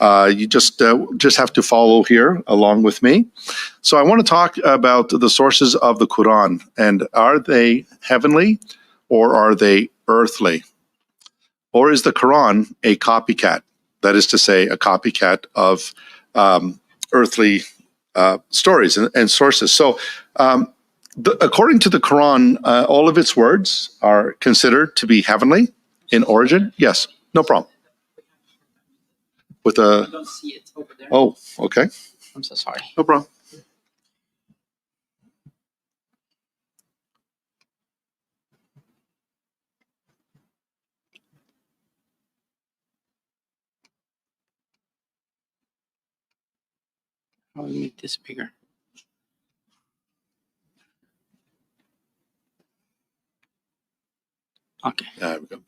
You just have to follow here along with me. So I want to talk about the sources of the Quran, and are they heavenly or are they earthly? Or is the Quran a copycat? That is to say, a copycat of earthly stories and sources. So according to the Quran, all of its words are considered to be heavenly in origin. Yes, no problem. With a, I don't see it over there. oh, okay, I'm so sorry. no problem. How do we make this bigger? Okay. There we go.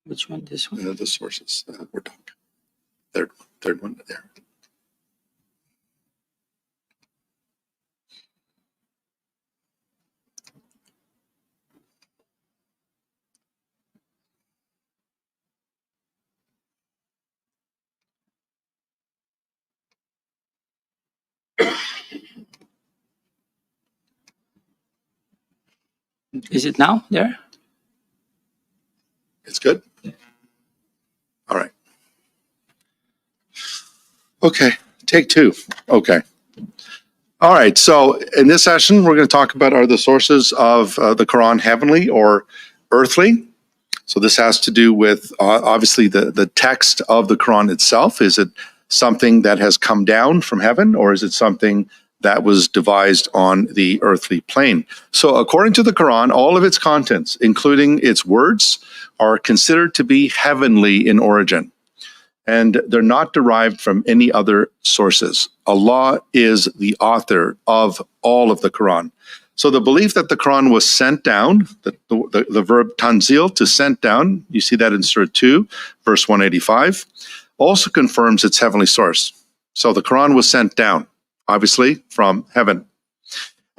Which one? This one? The sources we're talking. Third one there. Is it now there? It's good? All right. Okay, take two. Okay. All right, so in this session, we're going to talk about, are the sources of the Quran heavenly or earthly? So this has to do with, obviously, the text of the Quran itself. Is it something that has come down from heaven, or is it something that was devised on the earthly plane? So according to the Quran, all of its contents, including its words, are considered to be heavenly in origin, and they're not derived from any other sources. Allah is the author of all of the Quran. So the belief that the Quran was sent down, the verb tanzil, to sent down, you see that in Surah 2, verse 185, also confirms its heavenly source. So the Quran was sent down, obviously, from heaven.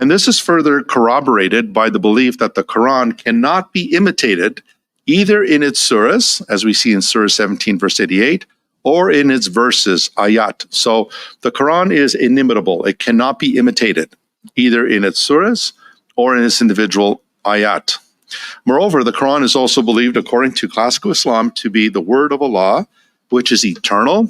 And this is further corroborated by the belief that the Quran cannot be imitated either in its surahs, as we see in Surah 17, verse 88, or in its verses, ayat. So the Quran is inimitable. It cannot be imitated, either in its surahs or in its individual ayat. Moreover, the Quran is also believed, according to classical Islam, to be the word of Allah, which is eternal,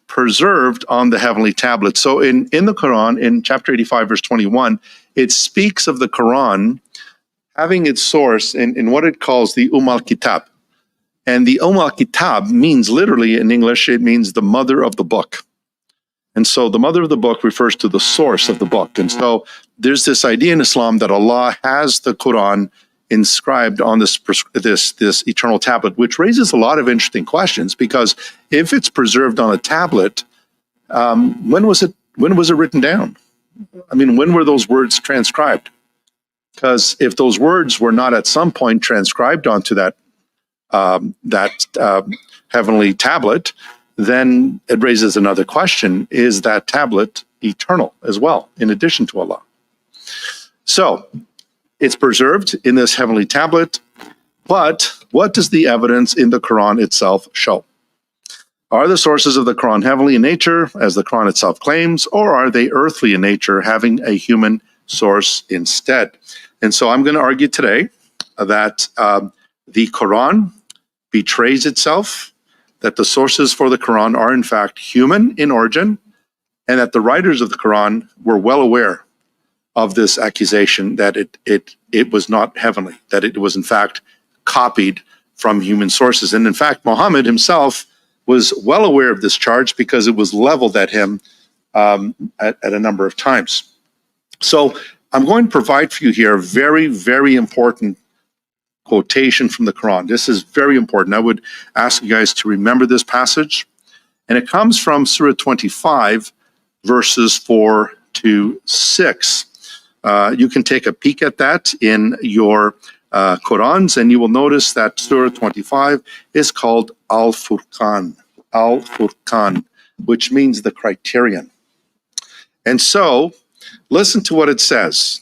preserved on the heavenly tablet. So in the Quran, in chapter 85, verse 21, it speaks of the Quran having its source in what it calls the al-Kitab. And the al-Kitab means, literally in English, it means the mother of the book. And so the mother of the book refers to the source of the book. And so there's this idea in Islam that Allah has the Quran inscribed on this eternal tablet, which raises a lot of interesting questions, because if it's preserved on a tablet, when was it written down? I mean, when were those words transcribed? Because if those words were not at some point transcribed onto that heavenly tablet, then it raises another question: is that tablet eternal as well, in addition to Allah? So it's preserved in this heavenly tablet, but what does the evidence in the Quran itself show? Are the sources of the Quran heavenly in nature, as the Quran itself claims, or are they earthly in nature, having a human source instead? And so I'm going to argue today that the Quran betrays itself, that the sources for the Quran are in fact human in origin, and that the writers of the Quran were well aware of this accusation that it was not heavenly, that it was in fact copied from human sources. And in fact, Muhammad himself was well aware of this charge, because it was leveled at him at a number of times. So I'm going to provide for you here a very, very important quotation from the Quran. This is very important. I would ask you guys to remember this passage. And it comes from Surah 25, verses 4 to 6. You can take a peek at that in your Qurans, and you will notice that Surah 25 is called Al-Furqan. Al-Furqan. which means the Criterion. And so, listen to what it says.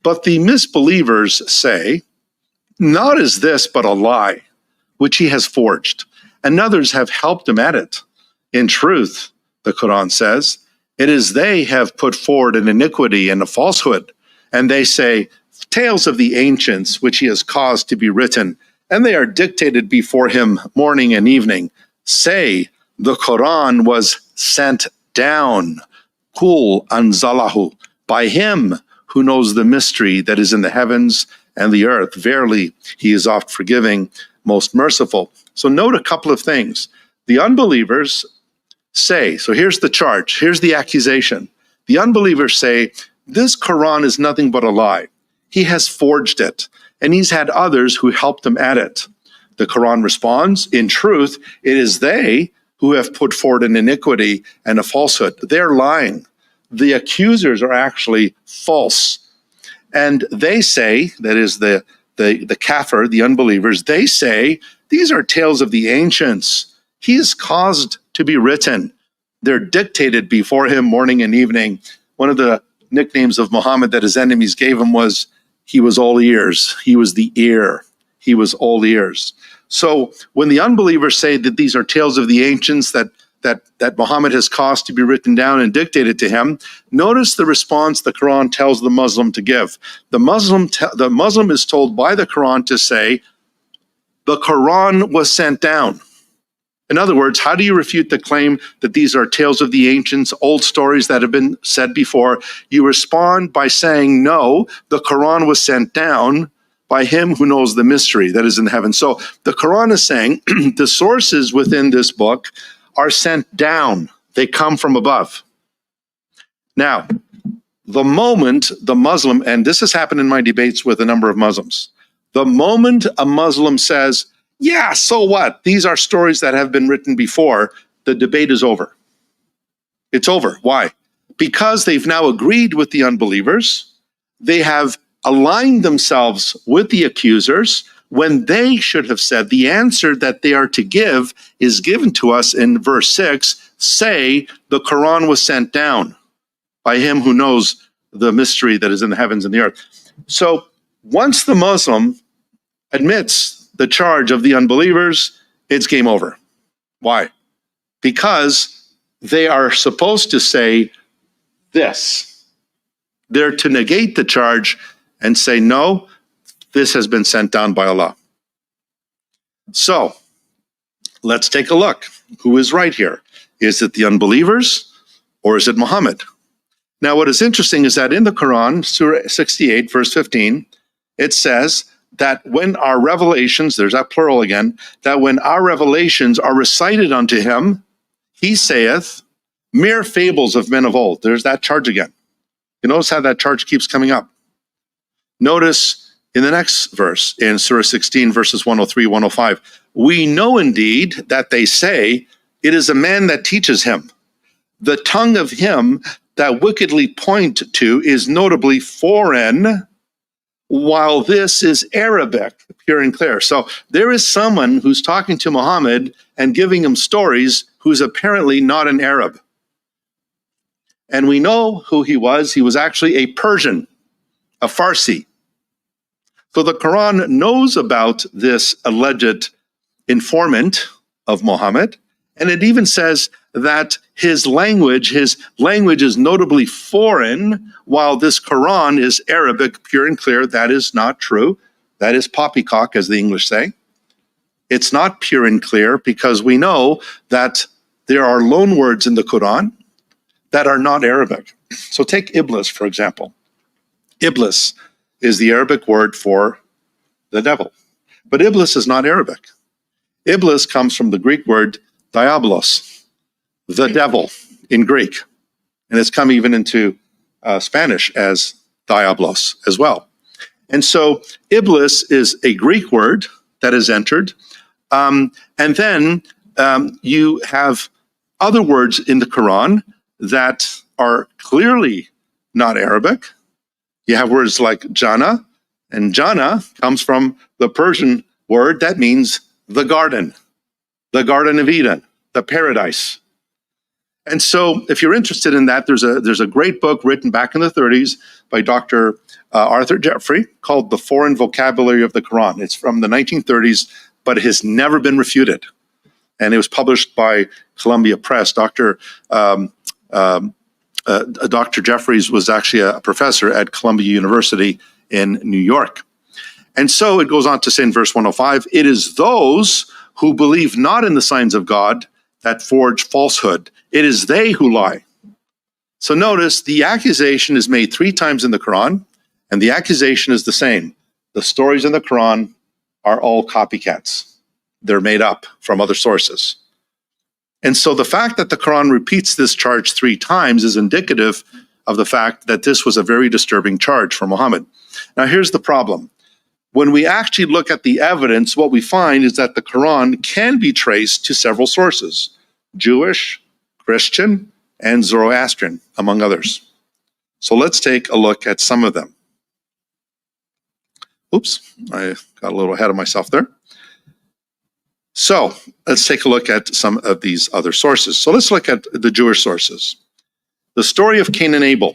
But the misbelievers say, not is this but a lie, which he has forged, and others have helped him at it. In truth, the Quran says, it is they have put forward an iniquity and a falsehood, and they say, tales of the ancients, which he has caused to be written, and they are dictated before him morning and evening. Say, the Quran was sent down, Kul anzalahu, by him who knows the mystery that is in the heavens and the earth. Verily, he is oft forgiving, most merciful. So note a couple of things. The unbelievers say, so here's the charge, here's the accusation. The unbelievers say, this Quran is nothing but a lie. He has forged it, and he's had others who helped him at it. The Quran responds, in truth, it is they who have put forward an iniquity and a falsehood. They're lying. The accusers are actually false. And they say, that is the kafir, the unbelievers, they say, these are tales of the ancients. He is caused to be written. They're dictated before him morning and evening. One of the nicknames of Muhammad that his enemies gave him was, he was all ears. He was the ear. He was all ears. So when the unbelievers say that these are tales of the ancients that Muhammad has caused to be written down and dictated to him, notice the response the Quran tells the Muslim to give. The Muslim is told by the Quran to say, the Quran was sent down. In other words, how do you refute the claim that these are tales of the ancients, old stories that have been said before? You respond by saying, no, the Quran was sent down by him who knows the mystery that is in heaven. So the Quran is saying the sources within this book are sent down. They come from above. Now, the moment the Muslim, and this has happened in my debates with a number of Muslims, the moment a Muslim says, yeah, so what? These are stories that have been written before, the debate is over. It's over. Why? Because they've now agreed with the unbelievers. They have aligned themselves with the accusers when they should have said the answer that they are to give is given to us in verse 6. Say, the Quran was sent down by him who knows the mystery that is in the heavens and the earth. So once the Muslim admits the charge of the unbelievers, it's game over. Why? Because they are supposed to say this. They're to negate the charge and say, no, this has been sent down by Allah. So let's take a look. Who is right here? Is it the unbelievers or is it Muhammad? Now, what is interesting is that in the Quran, Surah 68, verse 15, it says that when our revelations, there's that plural again, that when our revelations are recited unto him, he saith, mere fables of men of old. There's that charge again. You notice how that charge keeps coming up. Notice in the next verse, in Surah 16, verses 103, 105, we know indeed that they say, it is a man that teaches him. The tongue of him that wickedly point to is notably foreign, while this is Arabic, pure and clear. So there is someone who's talking to Muhammad and giving him stories who's apparently not an Arab. And we know who he was. He was actually a Persian, a Farsi. So the Quran knows about this alleged informant of Muhammad, and it even says that his language is notably foreign, while this Quran is Arabic, pure and clear. That is not true. That is poppycock, as the English say. It's not pure and clear because we know that there are loan words in the Quran that are not Arabic. So take Iblis, for example. Iblis is the Arabic word for the devil. But Iblis is not Arabic. Iblis comes from the Greek word diabolos, the devil in Greek. And it's come even into Spanish as diablos as well. And so Iblis is a Greek word that is entered. And then you have other words in the Quran that are clearly not Arabic. You have words like Jannah, and Jannah comes from the Persian word that means the Garden of Eden, the paradise. And so if you're interested in that, there's a great book written back in the 30s by Dr. Arthur Jeffrey called The Foreign Vocabulary of the Quran. It's from the 1930s, but it has never been refuted. And it was published by Columbia Press. Dr. Jeffries was actually a professor at Columbia University in New York. And so it goes on to say in verse 105, it is those who believe not in the signs of God that forge falsehood. It is they who lie. So notice the accusation is made 3 times in the Quran, and the accusation is the same. The stories in the Quran are all copycats. They're made up from other sources. And so the fact that the Quran repeats this charge 3 times is indicative of the fact that this was a very disturbing charge for Muhammad. Now here's the problem. When we actually look at the evidence, what we find is that the Quran can be traced to several sources: Jewish, Christian, and Zoroastrian, among others. So let's take a look at some of them. Oops, I got a little ahead of myself there. So let's take a look at some of these other sources. So let's look at the Jewish sources. The story of Cain and Abel.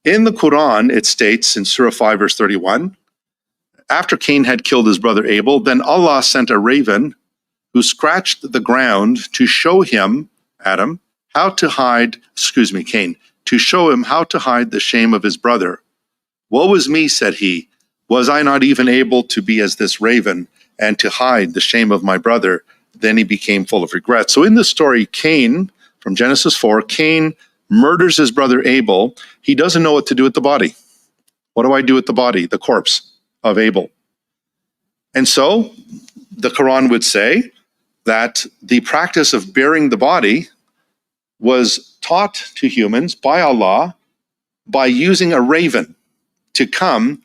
In the Quran, it states in Surah 5, verse 31, after Cain had killed his brother Abel, then Allah sent a raven who scratched the ground to show him, Cain, to show him how to hide the shame of his brother. Woe is me, said he, was I not even able to be as this raven and to hide the shame of my brother? Then he became full of regret. So in this story, Cain, from Genesis 4, Cain murders his brother Abel. He doesn't know what to do with the body. What do I do with the body, the corpse of Abel? And so the Quran would say that the practice of burying the body was taught to humans by Allah by using a raven to come,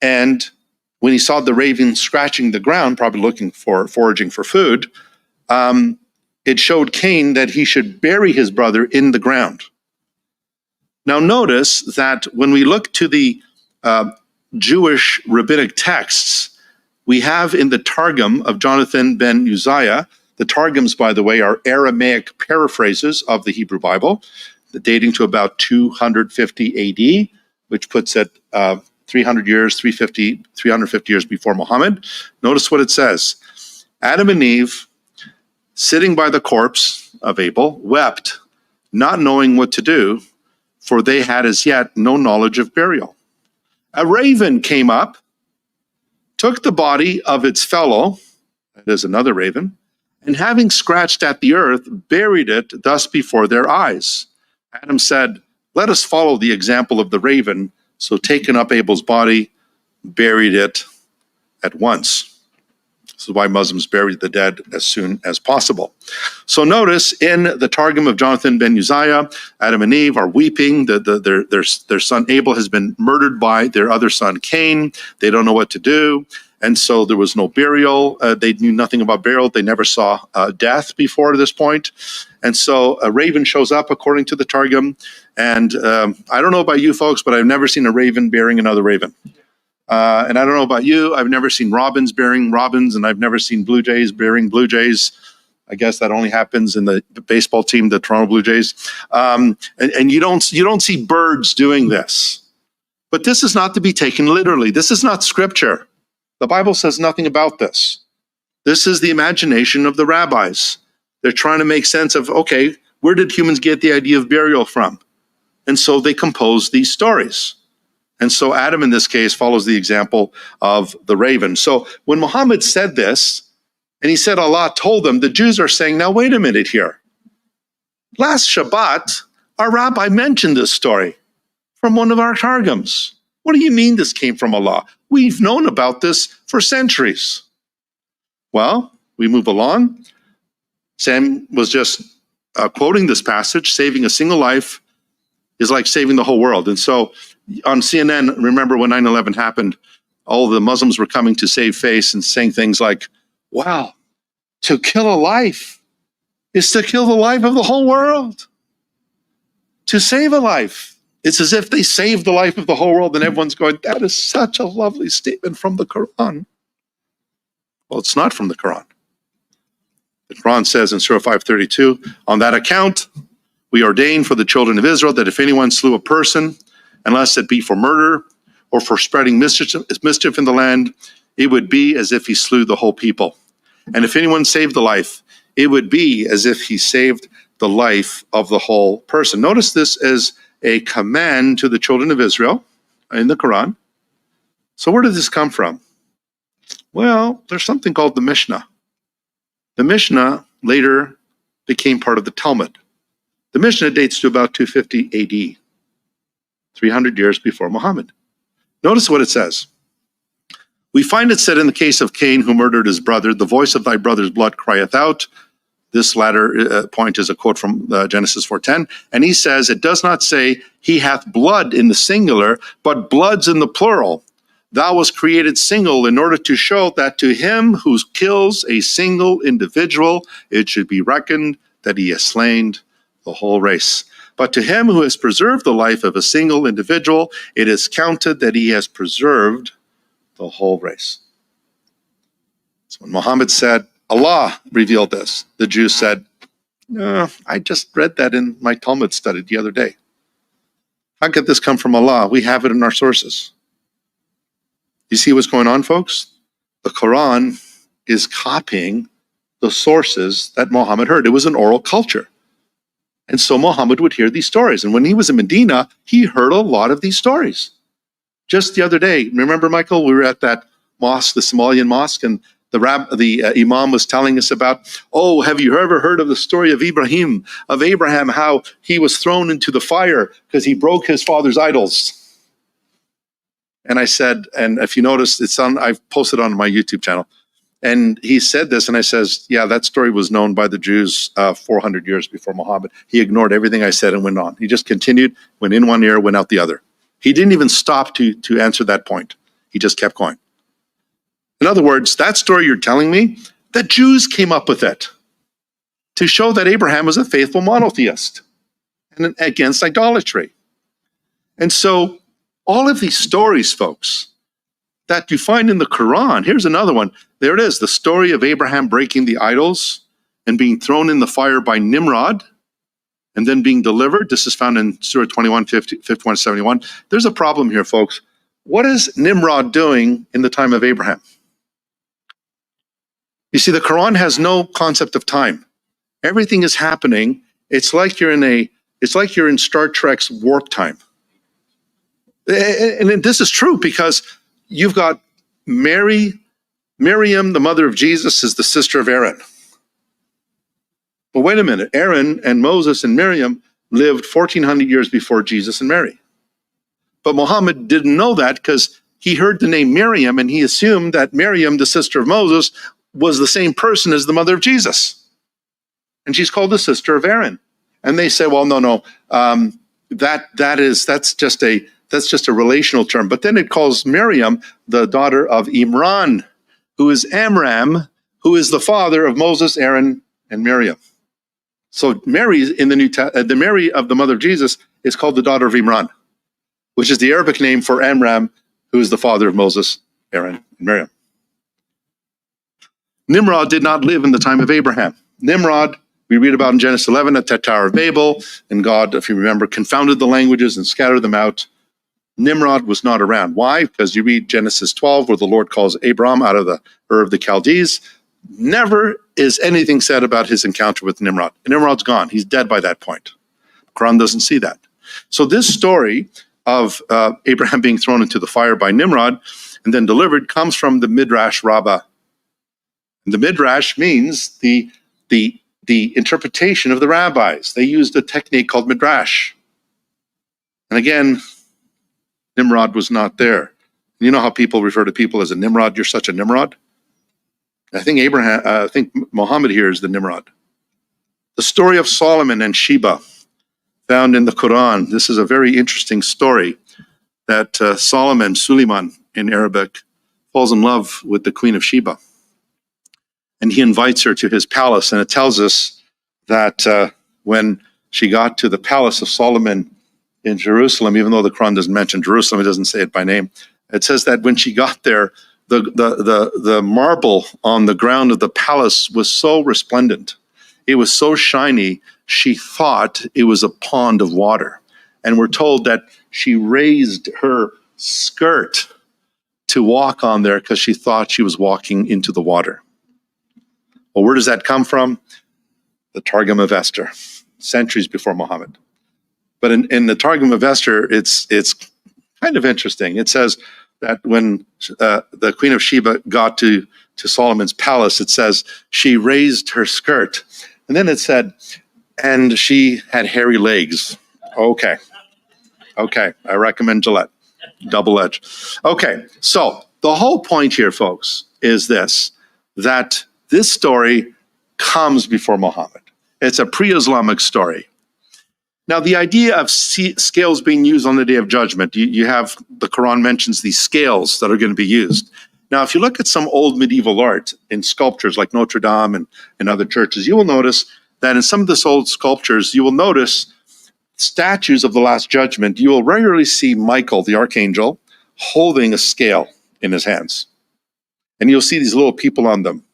and when he saw the raven scratching the ground, probably looking for foraging for food, it showed Cain that he should bury his brother in the ground. Now notice that when we look to the Jewish rabbinic texts, we have in the Targum of Jonathan ben Uzziah. The Targums, by the way, are Aramaic paraphrases of the Hebrew Bible, dating to about 250 AD, which puts it 350 years before Muhammad. Notice what it says. Adam and Eve, sitting by the corpse of Abel, wept, not knowing what to do, for they had as yet no knowledge of burial. A raven came up, took the body of its fellow, that is another raven, and having scratched at the earth, buried it thus before their eyes. Adam said, let us follow the example of the raven. So taking up Abel's body, buried it at once. This is why Muslims bury the dead as soon as possible. So notice in the Targum of Jonathan ben Uzziah, Adam and Eve are weeping. Their son Abel has been murdered by their other son Cain. They don't know what to do. And so there was no burial. They knew nothing about burial. They never saw death before this point. And so a raven shows up, according to the Targum. And I don't know about you folks, but I've never seen a raven burying another raven. And I don't know about you, I've never seen robins burying robins, and I've never seen blue jays burying blue jays. I guess that only happens in the baseball team, the Toronto Blue Jays. And you don't see birds doing this. But this is not to be taken literally. This is not scripture. The Bible says nothing about this. This is the imagination of the rabbis. They're trying to make sense of, okay, where did humans get the idea of burial from? And so they compose these stories. And so Adam, in this case, follows the example of the raven. So when Muhammad said this, and he said Allah told them, the Jews are saying, now wait a minute here. Last Shabbat, our rabbi mentioned this story from one of our Targums. What do you mean this came from Allah? We've known about this for centuries. Well, we move along. Sam was just quoting this passage, saving a single life is like saving the whole world. And so on CNN, remember when 9/11 happened, all the Muslims were coming to save face and saying things like, wow, to kill a life is to kill the life of the whole world. To save a life, it's as if they saved the life of the whole world, and everyone's going, that is such a lovely statement from the Quran. Well, it's not from the Quran. The Quran says in Surah 5:32, on that account, we ordain for the children of Israel that if anyone slew a person, unless it be for murder or for spreading mischief in the land, it would be as if he slew the whole people. And if anyone saved the life, it would be as if he saved the life of the whole person. Notice this as a command to the children of Israel in the Quran. So where did this come from? Well, there's something called the Mishna. The Mishna later became part of the Talmud. The Mishnah dates to about 250 AD, 300 years before Muhammad. Notice what it says. We find it said in the case of Cain, who murdered his brother, the voice of thy brother's blood crieth out. This latter point is a quote from Genesis 4:10. And he says, it does not say he hath blood in the singular, but bloods in the plural. Thou was created single in order to show that to him who kills a single individual, it should be reckoned that he has slain the whole race. But to him who has preserved the life of a single individual, it is counted that he has preserved the whole race. So when Muhammad said, Allah revealed this, the Jews said, no, I just read that in my Talmud study the other day. How could this come from Allah? We have it in our sources. You see what's going on, folks? The Quran is copying the sources that Muhammad heard. It was an oral culture. And so Muhammad would hear these stories. And when he was in Medina, he heard a lot of these stories. Just the other day, remember, Michael, we were at that mosque, the Somalian mosque, and the imam was telling us about, oh, have you ever heard of the story of Abraham, how he was thrown into the fire because he broke his father's idols? And I said, and if you notice, I've posted on my YouTube channel. And he said this, and I says, yeah, that story was known by the Jews 400 years before Muhammad. He ignored everything I said and went on. He just continued, went in one ear, went out the other. He didn't even stop to answer that point. He just kept going. In other words, that story you're telling me, the Jews came up with it to show that Abraham was a faithful monotheist and against idolatry. And so all of these stories, folks, that you find in the Quran, here's another one. There it is, the story of Abraham breaking the idols and being thrown in the fire by Nimrod and then being delivered. This is found in Surah 21, 51, 71. There's a problem here, folks. What is Nimrod doing in the time of Abraham? You see, the Quran has no concept of time. Everything is happening. It's like you're in Star Trek's warp time. And this is true because you've got Miriam, the mother of Jesus, is the sister of Aaron. But wait a minute, Aaron and Moses and Miriam lived 1,400 years before Jesus and Mary. But Muhammad didn't know that because he heard the name Miriam and he assumed that Miriam, the sister of Moses, was the same person as the mother of Jesus. And she's called the sister of Aaron. And they say, well, no, that's just a relational term. But then it calls Miriam the daughter of Imran, who is Amram, who is the father of Moses, Aaron, and Miriam. So Mary in the Mary of the mother of Jesus is called the daughter of Imran, which is the Arabic name for Amram, who is the father of Moses, Aaron, and Miriam. Nimrod did not live in the time of Abraham. Nimrod, we read about in Genesis 11 at the Tower of Babel, and God, if you remember, confounded the languages and scattered them out. Nimrod was not around. Why? Because you read Genesis 12, where the Lord calls Abram out of the Ur of the Chaldees. Never is anything said about his encounter with Nimrod. Nimrod's gone. He's dead by that point. Quran doesn't see that. So this story of Abraham being thrown into the fire by Nimrod and then delivered comes from the Midrash Rabbah. And the Midrash means the interpretation of the rabbis. They used a technique called Midrash. And again, Nimrod was not there. You know how people refer to people as a Nimrod? You're such a Nimrod. I think Muhammad here is the Nimrod. The story of Solomon and Sheba, found in the Quran. This is a very interesting story that Suleiman in Arabic, falls in love with the Queen of Sheba. And he invites her to his palace. And it tells us that when she got to the palace of Solomon in Jerusalem, even though the Quran doesn't mention Jerusalem, it doesn't say it by name. It says that when she got there, the marble on the ground of the palace was so resplendent. It was so shiny she thought it was a pond of water. And we're told that she raised her skirt to walk on there because she thought she was walking into the water. Well, where does that come from? The Targum of Esther, centuries before Muhammad. But in the Targum of Esther, it's kind of interesting. It says that when the Queen of Sheba got to Solomon's palace, it says she raised her skirt. And then it said, and she had hairy legs. Okay, I recommend Gillette. Double edge. Okay, so the whole point here, folks, is this, that this story comes before Muhammad. It's a pre-Islamic story. Now, the idea of scales being used on the Day of Judgment, you have, the Quran mentions these scales that are going to be used. Now, if you look at some old medieval art in sculptures like Notre Dame and other churches, you will notice that in some of this old sculptures, you will notice statues of the Last Judgment. You will regularly see Michael, the archangel, holding a scale in his hands. And you'll see these little people on them.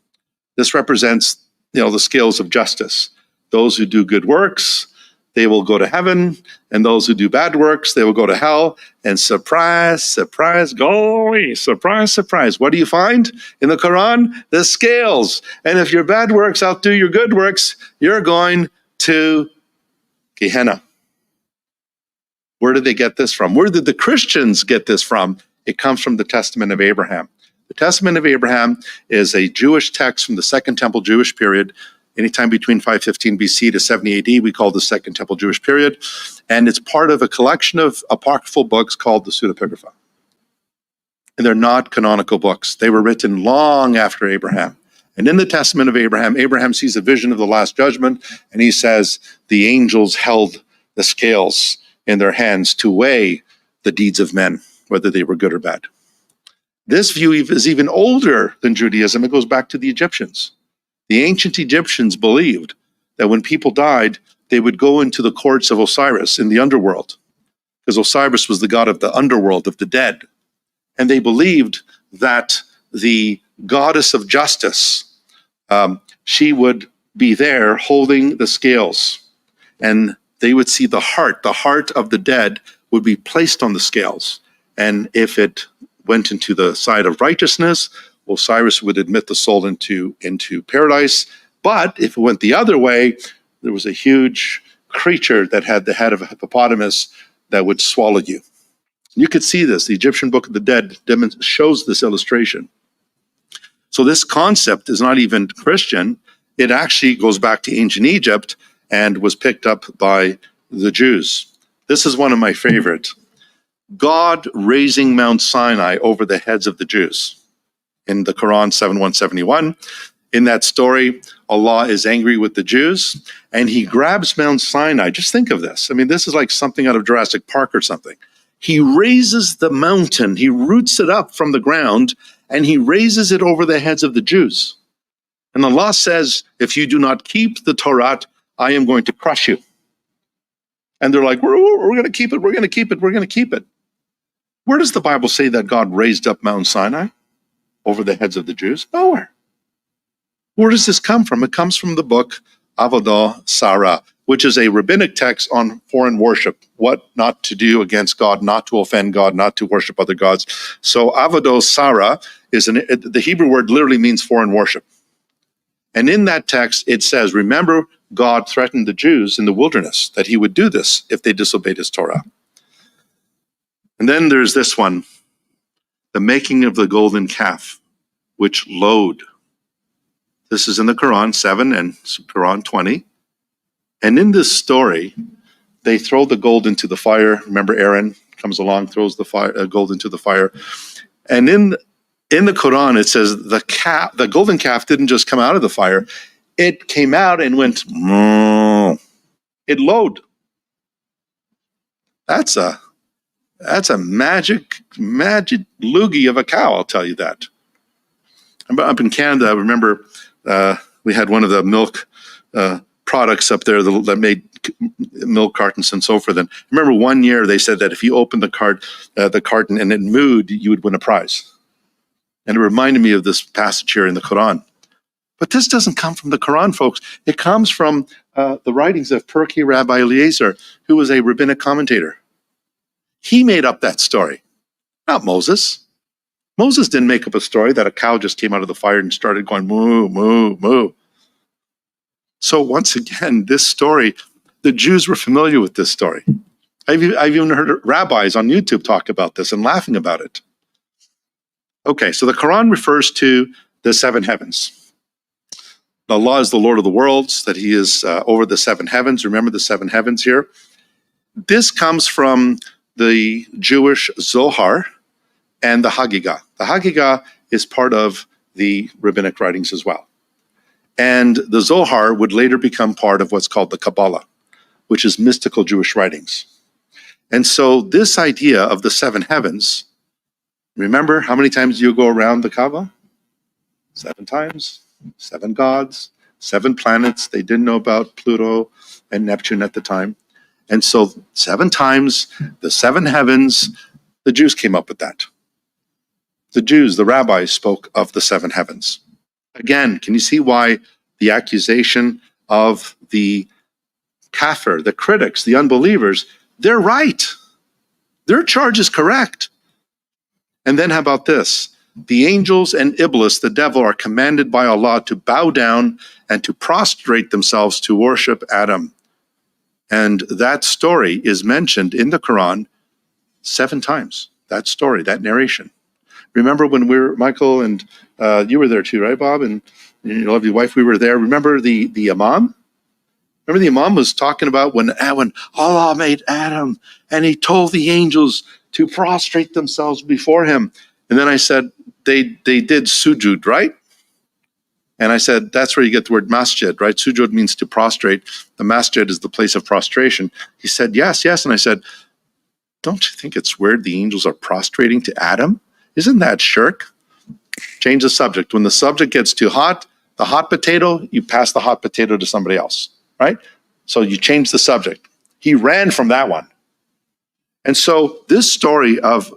This represents, the scales of justice. Those who do good works, they will go to heaven, and those who do bad works, they will go to hell. And surprise, surprise, glory, surprise, surprise. What do you find in the Quran? The scales. And if your bad works outdo your good works, you're going to Gehenna. Where did they get this from? Where did the Christians get this from? It comes from the Testament of Abraham. The Testament of Abraham is a Jewish text from the Second Temple Jewish period, anytime between 515 BC to 70 AD, we call the Second Temple Jewish period. And it's part of a collection of apocryphal books called the Pseudepigrapha. And they're not canonical books. They were written long after Abraham. And in the Testament of Abraham, Abraham sees a vision of the Last Judgment, and he says the angels held the scales in their hands to weigh the deeds of men, whether they were good or bad. This view is even older than Judaism. It goes back to the Egyptians. The ancient Egyptians believed that when people died, they would go into the courts of Osiris in the underworld, because Osiris was the god of the underworld, of the dead. And they believed that the goddess of justice, she would be there holding the scales, and they would see the heart of the dead would be placed on the scales. And if it went into the side of righteousness, Osiris would admit the soul into paradise. But if it went the other way, there was a huge creature that had the head of a hippopotamus that would swallow you. You could see this. The Egyptian Book of the Dead shows this illustration. So this concept is not even Christian. It actually goes back to ancient Egypt and was picked up by the Jews. This is one of my favorite. God raising Mount Sinai over the heads of the Jews. In the Quran 7:171, in that story, Allah is angry with the Jews, and he grabs Mount Sinai. Just think of this. I mean, this is like something out of Jurassic Park or something. He raises the mountain, he roots it up from the ground, and he raises it over the heads of the Jews. And Allah says, if you do not keep the Torah, I am going to crush you. And they're like, we're going to keep it, we're going to keep it, we're going to keep it. Where does the Bible say that God raised up Mount Sinai over the heads of the Jews? Nowhere. Where does this come from? It comes from the book Avodah Sarah, which is a rabbinic text on foreign worship, what not to do against God, not to offend God, not to worship other gods. So Avodah Sarah the Hebrew word literally means foreign worship. And in that text, it says, remember, God threatened the Jews in the wilderness that he would do this if they disobeyed his Torah. And then there's this one, the making of the golden calf, which lowed. This is in the Quran 7 and Quran 20. And in this story, they throw the gold into the fire. Remember, Aaron comes along, throws the gold into the fire. And in the Quran, it says the golden calf didn't just come out of the fire. It came out and went, it lowed. That's a magic loogie of a cow, I'll tell you that. Up in Canada, I remember we had one of the milk products up there that made milk cartons and so forth. And I remember one year they said that if you opened the carton and it mooed, you would win a prize. And it reminded me of this passage here in the Quran. But this doesn't come from the Quran, folks. It comes from the writings of Perky Rabbi Eliezer, who was a rabbinic commentator. He made up that story, not Moses. Moses didn't make up a story that a cow just came out of the fire and started going moo, moo, moo. So once again, this story, the Jews were familiar with this story. I've even heard rabbis on YouTube talk about this and laughing about it. Okay, so the Quran refers to the seven heavens. Allah is the Lord of the worlds, that he is over the seven heavens. Remember the seven heavens here? This comes from the Jewish Zohar and the Hagigah. The Hagigah is part of the rabbinic writings as well. And the Zohar would later become part of what's called the Kabbalah, which is mystical Jewish writings. And so this idea of the seven heavens, remember how many times you go around the Kaaba? 7 times, 7 gods, 7 planets. They didn't know about Pluto and Neptune at the time. And so 7 times, the 7 heavens, the Jews came up with that. The Jews, the rabbis, spoke of the 7 heavens. Again, can you see why the accusation of the kafir, the critics, the unbelievers, they're right. Their charge is correct. And then how about this? The angels and Iblis, the devil, are commanded by Allah to bow down and to prostrate themselves to worship Adam. And that story is mentioned in the Quran 7 times. That story, that narration. Remember when Michael and you were there too, right, Bob? And your lovely wife, we were there. Remember the Imam? Remember the Imam was talking about when Allah made Adam and he told the angels to prostrate themselves before him. And then I said, they did sujud, right? And I said, that's where you get the word masjid, right? Sujud means to prostrate. The masjid is the place of prostration. He said, yes. And I said, don't you think it's weird the angels are prostrating to Adam? Isn't that shirk? Change the subject. When the subject gets too hot, the hot potato, you pass the hot potato to somebody else, right? So you change the subject. He ran from that one. And so this story of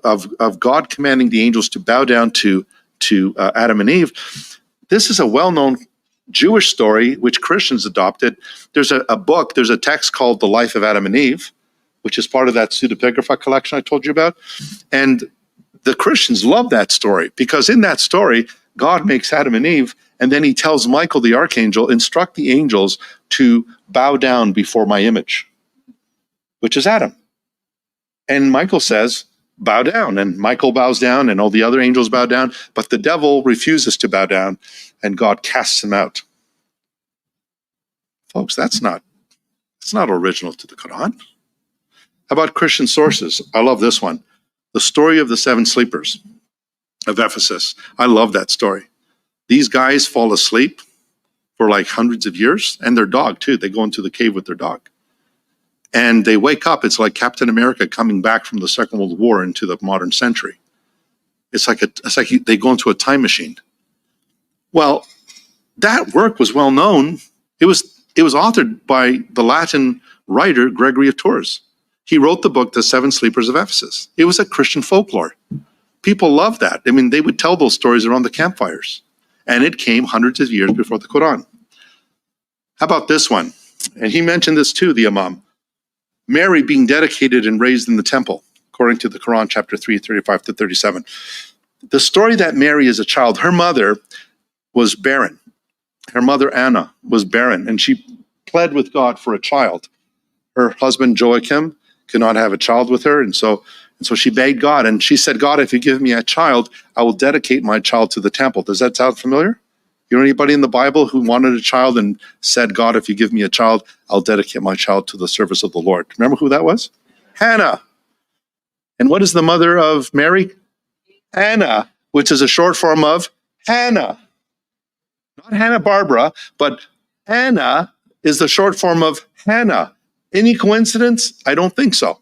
God commanding the angels to bow down to Adam and Eve, this is a well-known Jewish story which Christians adopted. There's a book, there's a text called The Life of Adam and Eve, which is part of that pseudepigrapha collection I told you about. And the Christians love that story because in that story, God makes Adam and Eve, and then he tells Michael the archangel, instruct the angels to bow down before my image, which is Adam. And Michael says, bow down. And Michael bows down and all the other angels bow down, but the devil refuses to bow down and God casts him out. Folks, that's not original to the Quran. How about Christian sources? I love this one. The story of the 7 sleepers of Ephesus. I love that story. These guys fall asleep for like hundreds of years, and their dog too. They go into the cave with their dog. And they wake up, it's like Captain America coming back from the Second World War into the modern century. It's like they go into a time machine. Well, that work was well known. It was authored by the Latin writer Gregory of Tours. He wrote the book, The 7 Sleepers of Ephesus. It was a Christian folklore. People loved that. I mean, they would tell those stories around the campfires. And it came hundreds of years before the Quran. How about this one? And he mentioned this too, the Imam. Mary being dedicated and raised in the temple, according to the Quran, chapter 3, 35 to 37. The story that Mary is a child, her mother was barren. Her mother, Anna, was barren, and she pled with God for a child. Her husband, Joachim, could not have a child with her, and so she begged God, and she said, God, if you give me a child, I will dedicate my child to the temple. Does that sound familiar? You know anybody in the Bible who wanted a child and said, God, if you give me a child, I'll dedicate my child to the service of the Lord? Remember who that was? Hannah. And what is the mother of Mary? Anna, which is a short form of Hannah. Not Hannah-Barbara, but Anna is the short form of Hannah. Any coincidence? I don't think so.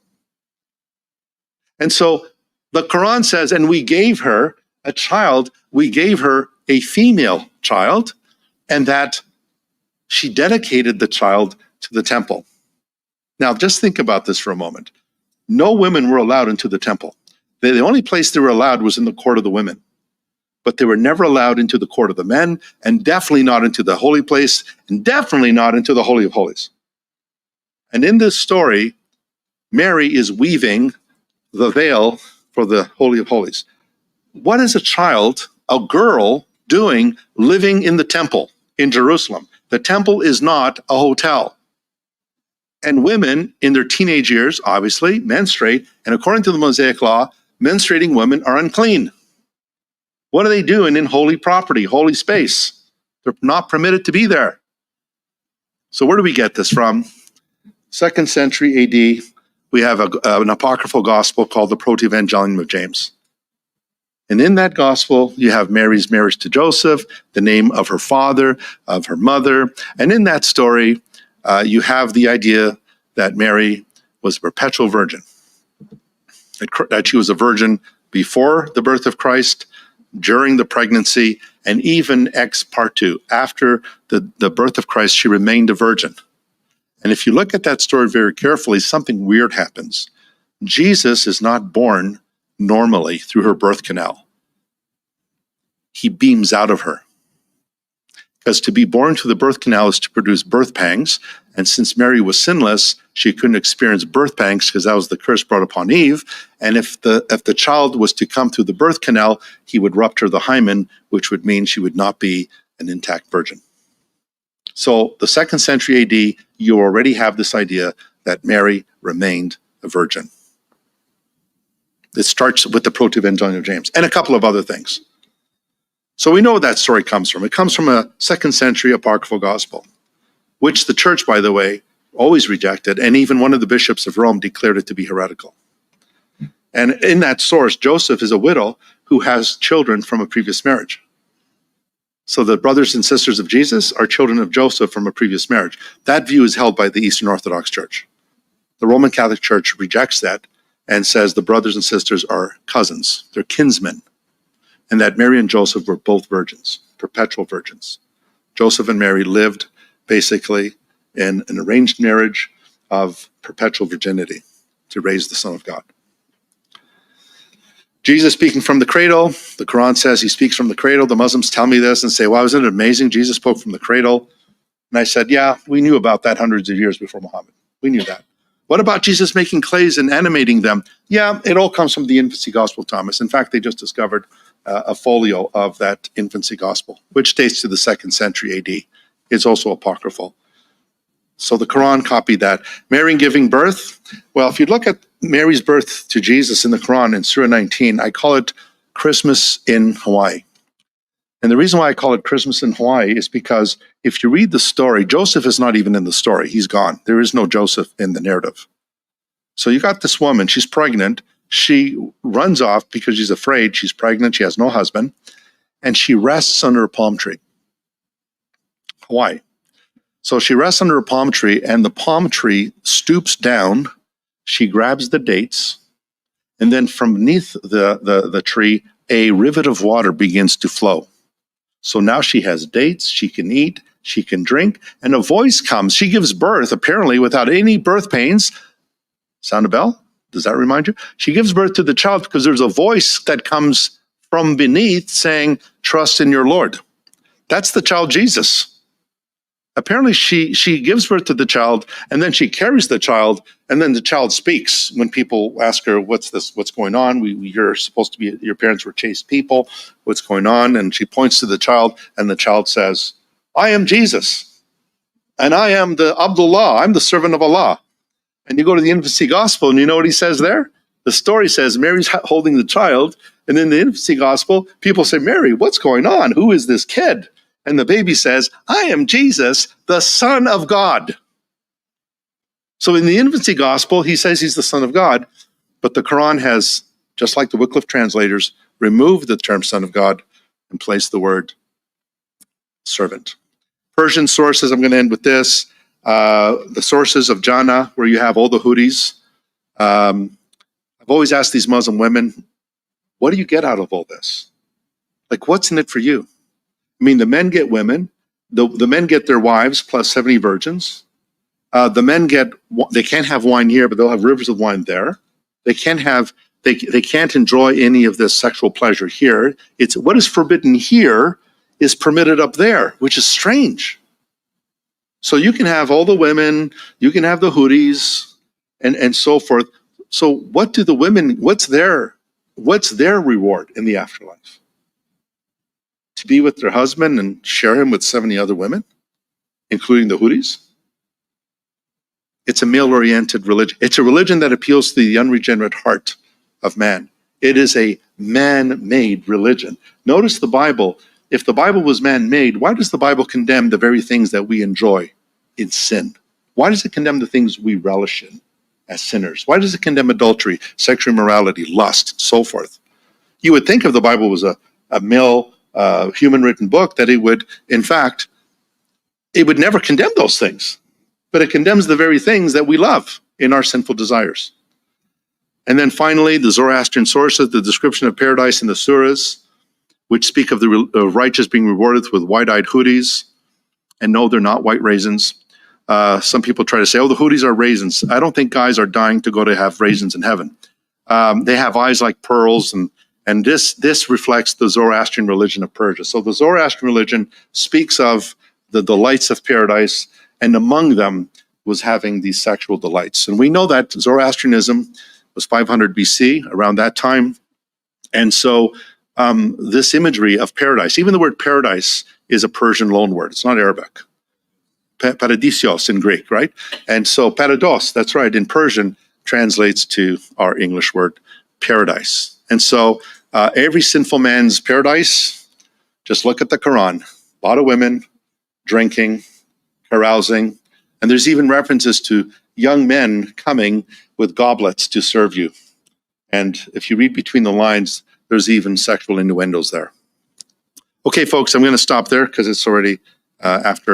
And so the Quran says, and we gave her a child, we gave her a female child, and that she dedicated the child to the temple. Now, just think about this for a moment. No women were allowed into the temple. The only place they were allowed was in the court of the women. but they were never allowed into the court of the men, and definitely not into the holy place, and definitely not into the Holy of Holies. And in this story, Mary is weaving the veil for the Holy of Holies. What is a child, a girl, doing living in the temple in Jerusalem? The temple is not a hotel. And women in their teenage years, obviously, menstruate, and according to the Mosaic law, menstruating women are unclean. What are they doing in holy property, holy space? They're not permitted to be there. So where do we get this from? 2nd century AD, we have an apocryphal gospel called the Proto-Evangelium of James. And in that gospel, you have Mary's marriage to Joseph, the name of her father, of her mother. And in that story, you have the idea that Mary was a perpetual virgin, that she was a virgin before the birth of Christ, during the pregnancy, and even ex partu. After the birth of Christ, she remained a virgin. And if you look at that story very carefully, something weird happens. Jesus is not born normally through her birth canal. He beams out of her. Because to be born through the birth canal is to produce birth pangs. And since Mary was sinless, she couldn't experience birth pangs because that was the curse brought upon Eve. And if the child was to come through the birth canal, he would rupture the hymen, which would mean she would not be an intact virgin. So the 2nd century AD, you already have this idea that Mary remained a virgin. It starts with the Proto-Evangelium of James and a couple of other things. So we know where that story comes from. It comes from a 2nd century apocryphal gospel, which the church, by the way, always rejected, and even one of the bishops of Rome declared it to be heretical. And in that source, Joseph is a widow who has children from a previous marriage. So the brothers and sisters of Jesus are children of Joseph from a previous marriage. That view is held by the Eastern Orthodox Church. The Roman Catholic Church rejects that and says the brothers and sisters are cousins, they're kinsmen, and that Mary and Joseph were both virgins, perpetual virgins. Joseph and Mary lived basically in an arranged marriage of perpetual virginity to raise the Son of God. Jesus speaking from the cradle. The Quran says he speaks from the cradle. The Muslims tell me this and say, well, isn't it amazing? Jesus spoke from the cradle. And I said, yeah, we knew about that hundreds of years before Muhammad. We knew that. What about Jesus making clays and animating them? Yeah, it all comes from the infancy gospel, Thomas. In fact, they just discovered a folio of that infancy gospel, which dates to the 2nd century AD. It's also apocryphal. So the Quran copied that. Mary giving birth. Well, if you look at Mary's birth to Jesus in the Quran in Surah 19, I call it Christmas in Hawaii. And the reason why I call it Christmas in Hawaii is because if you read the story, Joseph is not even in the story. He's gone. There is no Joseph in the narrative. So you got this woman, she's pregnant. She runs off because she's afraid. She's pregnant. She has no husband. And she rests under a palm tree. Hawaii. So she rests under a palm tree, and the palm tree stoops down. She grabs the dates, and then from beneath the tree, a rivet of water begins to flow. So now she has dates, she can eat, she can drink, and a voice comes. She gives birth, apparently, without any birth pains. Sound a bell? Does that remind you? She gives birth to the child because there's a voice that comes from beneath saying, trust in your Lord. That's the child Jesus. Apparently, she gives birth to the child, and then she carries the child, and then the child speaks. When people ask her, what's going on? You're supposed to be, your parents were chaste people. What's going on? And she points to the child, and the child says, I am Jesus, and I am the Abdullah. I'm the servant of Allah. And you go to the infancy gospel, and you know what he says there? The story says Mary's holding the child, and in the infancy gospel, people say, Mary, what's going on? Who is this kid? And the baby says, I am Jesus, the Son of God. So in the infancy gospel, he says he's the Son of God, but the Quran has, just like the Wycliffe translators, removed the term Son of God and placed the word servant. Persian sources, I'm going to end with this. The sources of Jannah, where you have all the Houthis. I've always asked these Muslim women, what do you get out of all this? Like, what's in it for you? I mean, the men get women, the men get their wives plus 70 virgins. The men they can't have wine here, but they'll have rivers of wine there. They can't have They can't enjoy any of this sexual pleasure here. It's what is forbidden here is permitted up there, which is strange. So you can have all the women, you can have the hoodies, and so forth. So what do the women, what's their reward in the afterlife? To be with their husband and share him with 70 other women, including the hoodies? It's a male-oriented religion. It's a religion that appeals to the unregenerate heart of man. It is a man-made religion. Notice the Bible. If the Bible was man-made, why does the Bible condemn the very things that we enjoy in sin? Why does it condemn the things we relish in as sinners? Why does it condemn adultery, sexual immorality, lust, so forth? You would think if the Bible was a male, human-written book that it would, in fact, it would never condemn those things. But it condemns the very things that we love in our sinful desires. And then finally, the Zoroastrian sources, the description of paradise in the surahs, which speak of the righteous being rewarded with white-eyed hoodies. And no, they're not white raisins. Some people try to say, oh, the hoodies are raisins. I don't think guys are dying to go to have raisins in heaven. They have eyes like pearls, and this reflects the Zoroastrian religion of Persia. So the Zoroastrian religion speaks of the delights of paradise, and among them was having these sexual delights. And we know that Zoroastrianism was 500 BC, around that time. And so this imagery of paradise, even the word paradise is a Persian loanword. It's not Arabic. Paradisios in Greek, right? And so parados, that's right, in Persian translates to our English word paradise. And so every sinful man's paradise, just look at the Quran. A lot of women, drinking, carousing, and there's even references to young men coming with goblets to serve you. And if you read between the lines, there's even sexual innuendos there. Okay, folks, I'm going to stop there because it's already after